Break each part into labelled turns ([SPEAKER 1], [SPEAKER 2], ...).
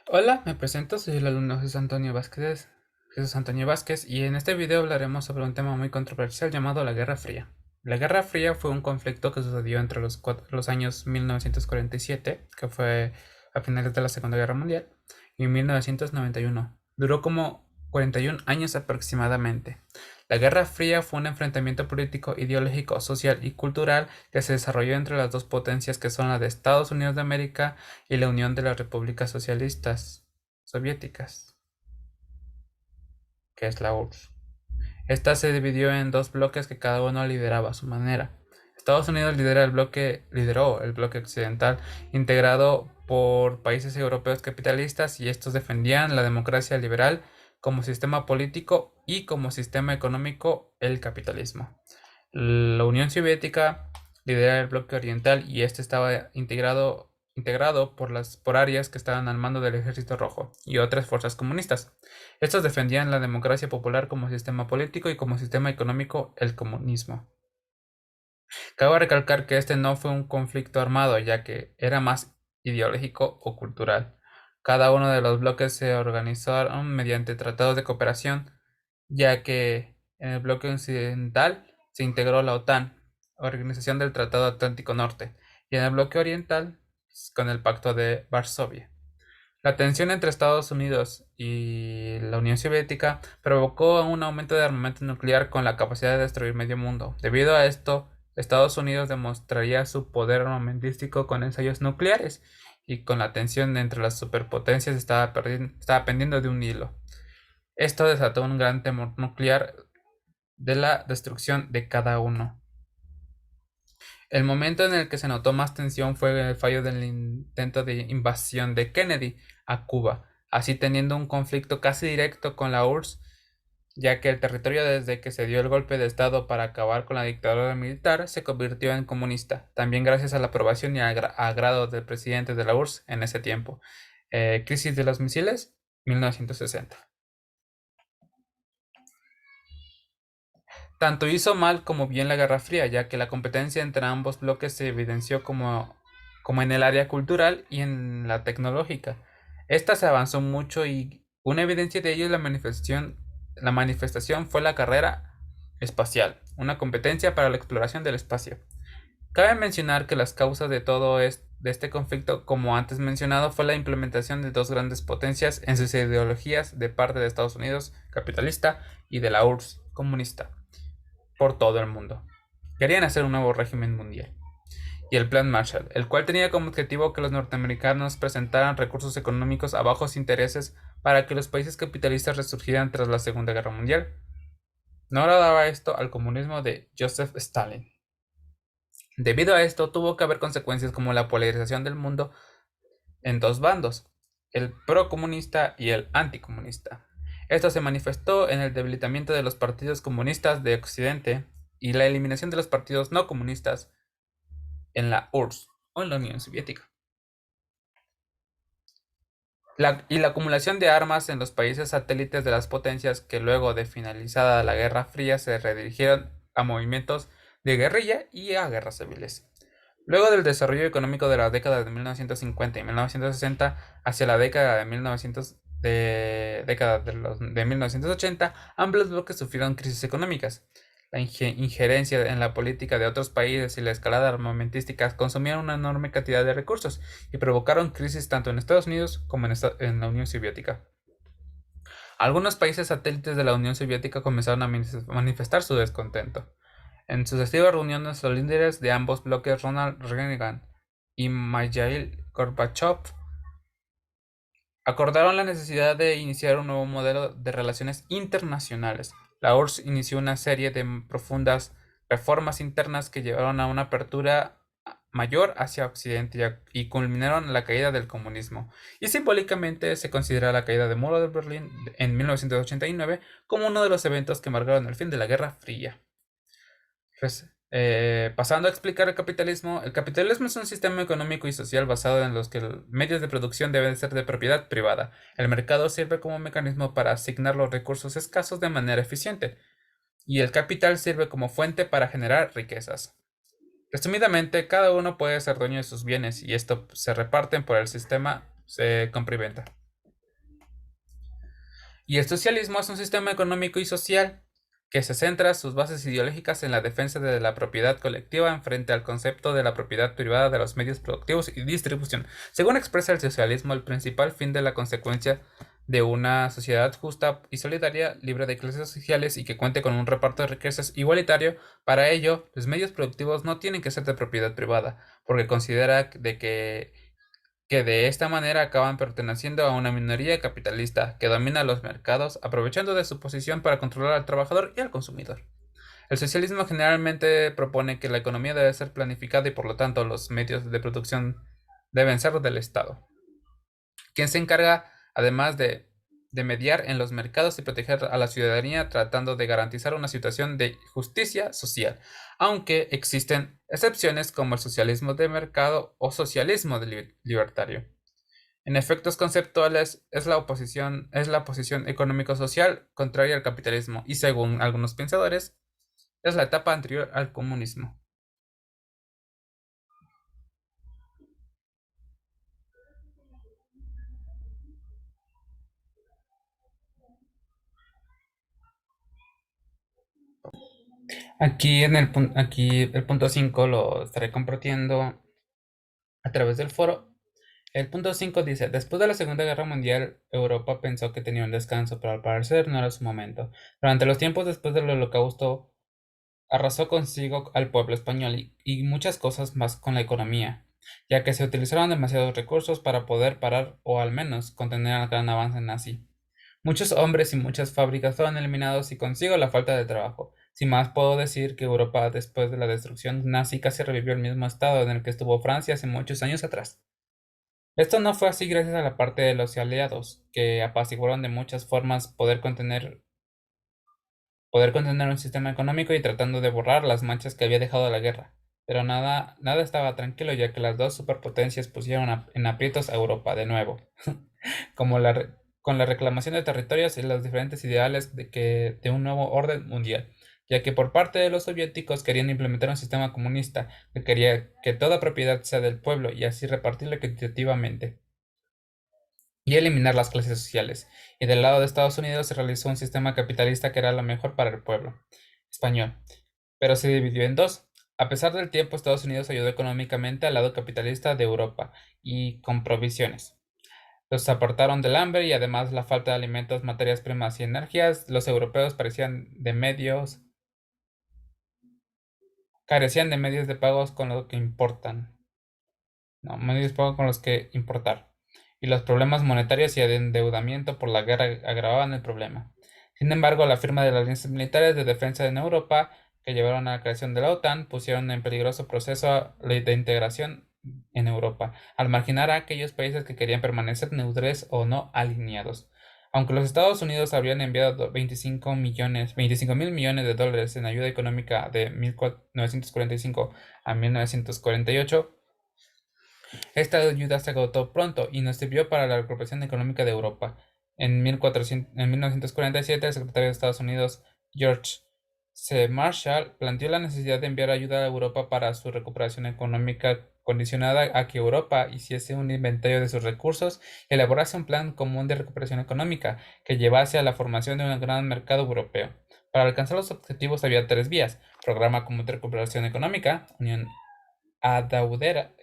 [SPEAKER 1] Hola, me presento, soy el alumno Jesús Antonio Vázquez, y en este video hablaremos sobre un tema muy controversial llamado la Guerra Fría. La Guerra Fría fue un conflicto que sucedió entre los años 1947, que fue a finales de la Segunda Guerra Mundial, y 1991. Duró como 41 años aproximadamente. La Guerra Fría fue un enfrentamiento político, ideológico, social y cultural que se desarrolló entre las dos potencias que son la de Estados Unidos de América y la Unión de las Repúblicas Socialistas Soviéticas, que es la URSS. Esta se dividió en dos bloques que cada uno lideraba a su manera. Estados Unidos lideró el bloque occidental, integrado por países europeos capitalistas, y estos defendían la democracia liberal como sistema político y como sistema económico el capitalismo. La Unión Soviética lidera el bloque oriental, y este estaba integrado por áreas que estaban al mando del Ejército Rojo y otras fuerzas comunistas. Estos defendían la democracia popular como sistema político y como sistema económico el comunismo. Cabe recalcar que este no fue un conflicto armado, ya que era más ideológico o cultural. Cada uno de los bloques se organizaron mediante tratados de cooperación, ya que en el bloque occidental se integró la OTAN, Organización del Tratado Atlántico Norte, y en el bloque oriental con el Pacto de Varsovia. La tensión entre Estados Unidos y la Unión Soviética provocó un aumento de armamento nuclear con la capacidad de destruir medio mundo. Debido a esto, Estados Unidos demostraría su poder armamentístico con ensayos nucleares, y con la tensión entre las superpotencias estaba pendiendo de un hilo. Esto desató un gran temor nuclear de la destrucción de cada uno. El momento en el que se notó más tensión fue el fallo del intento de invasión de Kennedy a Cuba, así teniendo un conflicto casi directo con la URSS, ya que el territorio, desde que se dio el golpe de estado para acabar con la dictadura militar, se convirtió en comunista, también gracias a la aprobación y agrado del presidente de la URSS en ese tiempo. Crisis de los misiles, 1960. Tanto hizo mal como bien la Guerra Fría, ya que la competencia entre ambos bloques se evidenció como en el área cultural y en la tecnológica. Esta se avanzó mucho, y una evidencia de ello es la manifestación fue la carrera espacial, una competencia para la exploración del espacio. Cabe mencionar que las causas de este conflicto, como antes mencionado, fue la implementación de dos grandes potencias en sus ideologías de parte de Estados Unidos capitalista y de la URSS comunista por todo el mundo. Querían hacer un nuevo régimen mundial, y el Plan Marshall, el cual tenía como objetivo que los norteamericanos presentaran recursos económicos a bajos intereses para que los países capitalistas resurgieran tras la Segunda Guerra Mundial. No agradaba esto al comunismo de Joseph Stalin. Debido a esto, tuvo que haber consecuencias como la polarización del mundo en dos bandos, el procomunista y el anticomunista. Esto se manifestó en el debilitamiento de los partidos comunistas de Occidente y la eliminación de los partidos no comunistas en la URSS o en la Unión Soviética. La acumulación de armas en los países satélites de las potencias, que luego de finalizada la Guerra Fría se redirigieron a movimientos de guerrilla y a guerras civiles. Luego del desarrollo económico de la década de 1950 y 1960 hacia la década de 1980, ambos bloques sufrieron crisis económicas. La injerencia en la política de otros países y la escalada armamentística consumieron una enorme cantidad de recursos y provocaron crisis tanto en Estados Unidos como en la Unión Soviética. Algunos países satélites de la Unión Soviética comenzaron a manifestar su descontento. En sucesivas reuniones, los líderes de ambos bloques, Ronald Reagan y Mikhail Gorbachev, acordaron la necesidad de iniciar un nuevo modelo de relaciones internacionales. La URSS inició una serie de profundas reformas internas que llevaron a una apertura mayor hacia Occidente y culminaron en la caída del comunismo. Y simbólicamente se considera la caída del muro de Berlín en 1989 como uno de los eventos que marcaron el fin de la Guerra Fría. Pasando a explicar el capitalismo es un sistema económico y social basado en los que los medios de producción deben ser de propiedad privada. El mercado sirve como mecanismo para asignar los recursos escasos de manera eficiente, y el capital sirve como fuente para generar riquezas. Resumidamente, cada uno puede ser dueño de sus bienes, y esto se reparten por el sistema compra y venta. Y el socialismo es un sistema económico y social que se centra sus bases ideológicas en la defensa de la propiedad colectiva en frente al concepto de la propiedad privada de los medios productivos y distribución. Según expresa el socialismo, el principal fin de la consecuencia de una sociedad justa y solidaria, libre de clases sociales y que cuente con un reparto de riquezas igualitario. Para ello, los medios productivos no tienen que ser de propiedad privada, porque considera que de esta manera acaban perteneciendo a una minoría capitalista que domina los mercados, aprovechando de su posición para controlar al trabajador y al consumidor. El socialismo generalmente propone que la economía debe ser planificada y por lo tanto los medios de producción deben ser del Estado, quien se encarga además de mediar en los mercados y proteger a la ciudadanía tratando de garantizar una situación de justicia social, aunque existen excepciones como el socialismo de mercado o socialismo libertario. En efectos conceptuales, es la posición económico-social contraria al capitalismo y, según algunos pensadores, es la etapa anterior al comunismo. Aquí el punto 5 lo estaré compartiendo a través del foro. El punto 5 dice, después de la Segunda Guerra Mundial, Europa pensó que tenía un descanso, pero al parecer no era su momento. Durante los tiempos después del Holocausto, arrasó consigo al pueblo español y muchas cosas más con la economía, ya que se utilizaron demasiados recursos para poder parar o al menos contener el gran avance nazi. Muchos hombres y muchas fábricas fueron eliminados y consigo la falta de trabajo. Sin más puedo decir que Europa después de la destrucción nazi casi revivió el mismo estado en el que estuvo Francia hace muchos años atrás. Esto no fue así gracias a la parte de los aliados, que apaciguaron de muchas formas poder contener un sistema económico y tratando de borrar las manchas que había dejado la guerra. Pero nada estaba tranquilo ya que las dos superpotencias pusieron en aprietos a Europa de nuevo, como con la reclamación de territorios y los diferentes ideales de un nuevo orden mundial, ya que por parte de los soviéticos querían implementar un sistema comunista que quería que toda propiedad sea del pueblo y así repartirla equitativamente y eliminar las clases sociales. Y del lado de Estados Unidos se realizó un sistema capitalista que era lo mejor para el pueblo español, pero se dividió en dos. A pesar del tiempo, Estados Unidos ayudó económicamente al lado capitalista de Europa y con provisiones. Los apartaron del hambre y además la falta de alimentos, materias primas y energías. Los europeos carecían de medios de pagos con lo que importan. No, medios de pago con los que importar. Y los problemas monetarios y de endeudamiento por la guerra agravaban el problema. Sin embargo, la firma de las alianzas militares de defensa en Europa, que llevaron a la creación de la OTAN, pusieron en peligroso proceso de integración en Europa, al marginar a aquellos países que querían permanecer neutrales o no alineados. Aunque los Estados Unidos habrían enviado 25 mil millones de dólares en ayuda económica de 1945 a 1948, esta ayuda se agotó pronto y no sirvió para la recuperación económica de Europa. En 1947, el secretario de Estados Unidos, George C. Marshall, planteó la necesidad de enviar ayuda a Europa para su recuperación económica, condicionada a que Europa hiciese un inventario de sus recursos y elaborase un plan común de recuperación económica que llevase a la formación de un gran mercado europeo. Para alcanzar los objetivos había tres vías: programa común de recuperación económica, unión aduanera,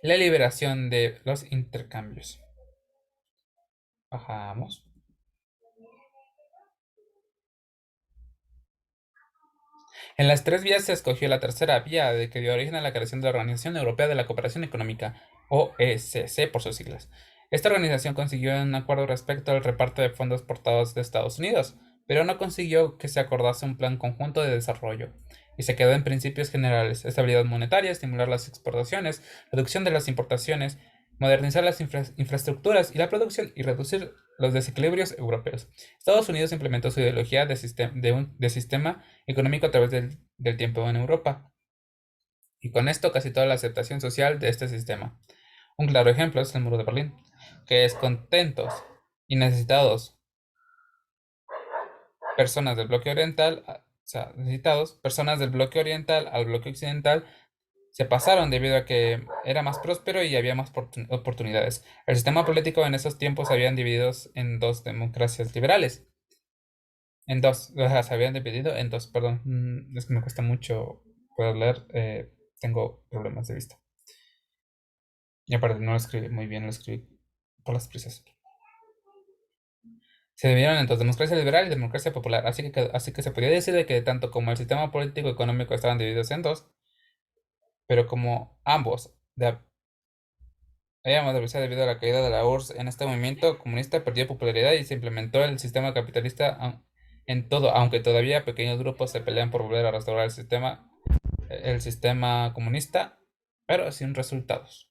[SPEAKER 1] la liberación de los intercambios. Bajamos. En las tres vías se escogió la tercera vía, de que dio origen a la creación de la Organización Europea de la Cooperación Económica, OECC por sus siglas. Esta organización consiguió un acuerdo respecto al reparto de fondos portados de Estados Unidos, pero no consiguió que se acordase un plan conjunto de desarrollo, y se quedó en principios generales: estabilidad monetaria, estimular las exportaciones, reducción de las importaciones, modernizar las infraestructuras y la producción y reducir los desequilibrios europeos. Estados Unidos implementó su ideología de sistema económico a través del tiempo en Europa, y con esto casi toda la aceptación social de este sistema. Un claro ejemplo es el muro de Berlín, que es contentos y necesitados personas del bloque oriental, o sea, necesitados personas del bloque oriental al bloque occidental, se pasaron debido a que era más próspero y había más oportunidades. El sistema político en esos tiempos se habían dividido en dos democracias liberales. En dos, o sea, se habían dividido en dos, perdón. Es que me cuesta mucho poder leer, tengo problemas de vista. Y aparte no lo escribí muy bien, lo escribí por las prisas. Se dividieron en dos, democracia liberal y democracia popular. Así que se podía decir de que tanto como el sistema político y económico estaban divididos en dos, pero como ambos habían madurado debido a la caída de la URSS, en este movimiento comunista perdió popularidad y se implementó el sistema capitalista en todo, aunque todavía pequeños grupos se pelean por volver a restaurar el sistema comunista, pero sin resultados.